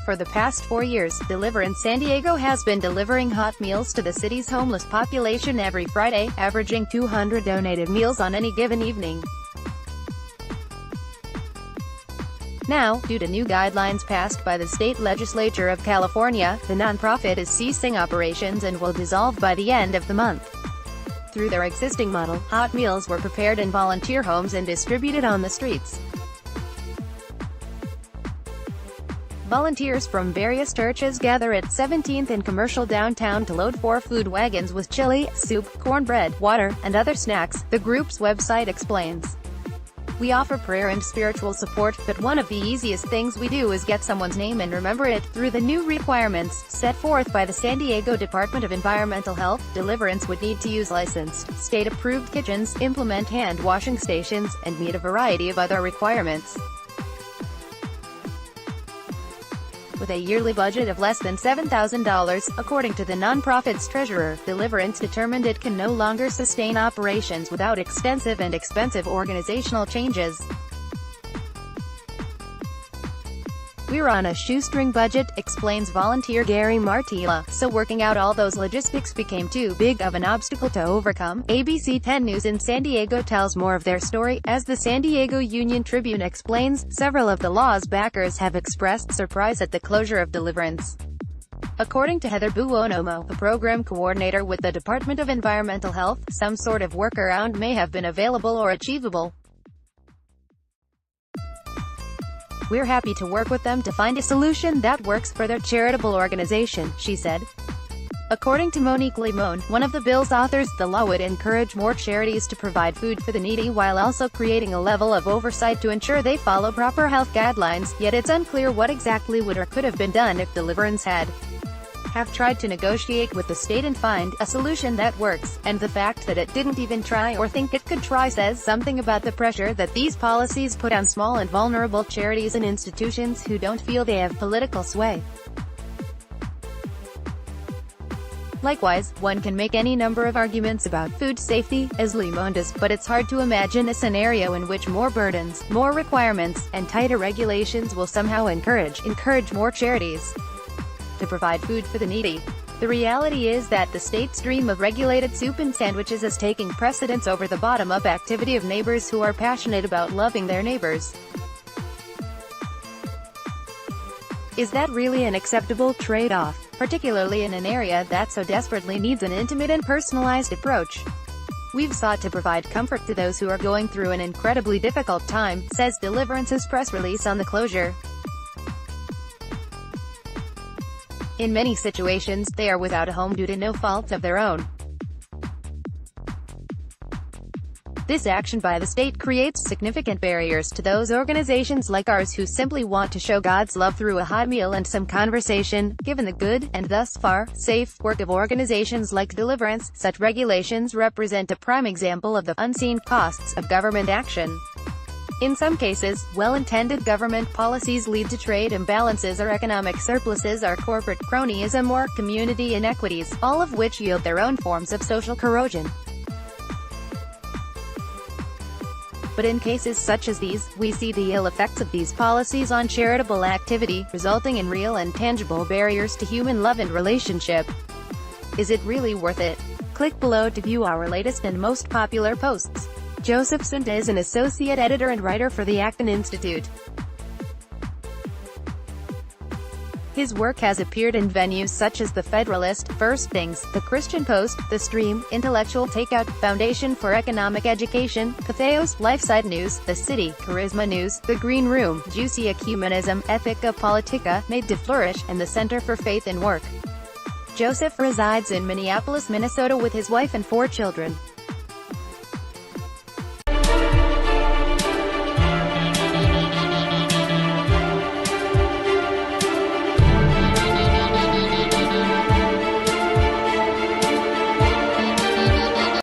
For the past 4 years, Deliverance San Diego has been delivering hot meals to the city's homeless population every Friday, averaging 200 donated meals on any given evening. Now, due to new guidelines passed by the state legislature of California, the nonprofit is ceasing operations and will dissolve by the end of the month. Through their existing model, hot meals were prepared in volunteer homes and distributed on the streets. Volunteers from various churches gather at 17th and Commercial downtown to load 4 food wagons with chili, soup, cornbread, water, and other snacks, the group's website explains. We offer prayer and spiritual support, but one of the easiest things we do is get someone's name and remember it. Through the new requirements, set forth by the San Diego Department of Environmental Health, Deliverance would need to use licensed, state-approved kitchens, implement hand-washing stations, and meet a variety of other requirements. With a yearly budget of less than $7,000, according to the nonprofit's treasurer, Deliverance determined it can no longer sustain operations without extensive and expensive organizational changes. "We're on a shoestring budget," explains volunteer Gary Martila, "so working out all those logistics became too big of an obstacle to overcome." ABC 10 News in San Diego tells more of their story. As the San Diego Union Tribune explains, several of the law's backers have expressed surprise at the closure of Deliverance. According to Heather Buonomo, a program coordinator with the Department of Environmental Health, some sort of workaround may have been available or achievable. "We're happy to work with them to find a solution that works for their charitable organization," she said. According to Monique Limon, one of the bill's authors, the law would encourage more charities to provide food for the needy while also creating a level of oversight to ensure they follow proper health guidelines, yet it's unclear what exactly would or could have been done if Deliverance have tried to negotiate with the state and find a solution that works, and the fact that it didn't even try or think it could try says something about the pressure that these policies put on small and vulnerable charities and institutions who don't feel they have political sway. Likewise, one can make any number of arguments about food safety, as Limon does, but it's hard to imagine a scenario in which more burdens, more requirements, and tighter regulations will somehow encourage more charities to provide food for the needy. The reality is that the state's dream of regulated soup and sandwiches is taking precedence over the bottom-up activity of neighbors who are passionate about loving their neighbors. Is that really an acceptable trade-off, particularly in an area that so desperately needs an intimate and personalized approach? "We've sought to provide comfort to those who are going through an incredibly difficult time," says Deliverance's press release on the closure. "In many situations, they are without a home due to no fault of their own. This action by the state creates significant barriers to those organizations like ours who simply want to show God's love through a hot meal and some conversation. Given the good, and thus far, safe, work of organizations like Deliverance, such regulations represent a prime example of the unseen costs of government action. In some cases, well-intended government policies lead to trade imbalances or economic surpluses or corporate cronyism or community inequities, all of which yield their own forms of social corrosion. But in cases such as these, we see the ill effects of these policies on charitable activity, resulting in real and tangible barriers to human love and relationship. Is it really worth it? Click below to view our latest and most popular posts. Joseph Sunda is an associate editor and writer for the Acton Institute. His work has appeared in venues such as The Federalist, First Things, The Christian Post, The Stream, Intellectual Takeout, Foundation for Economic Education, Patheos, LifeSite News, The City, Charisma News, The Green Room, Juicy Ecumenism, Ethica Politica, Made to Flourish, and the Center for Faith and Work. Joseph resides in Minneapolis, Minnesota with his wife and 4 children.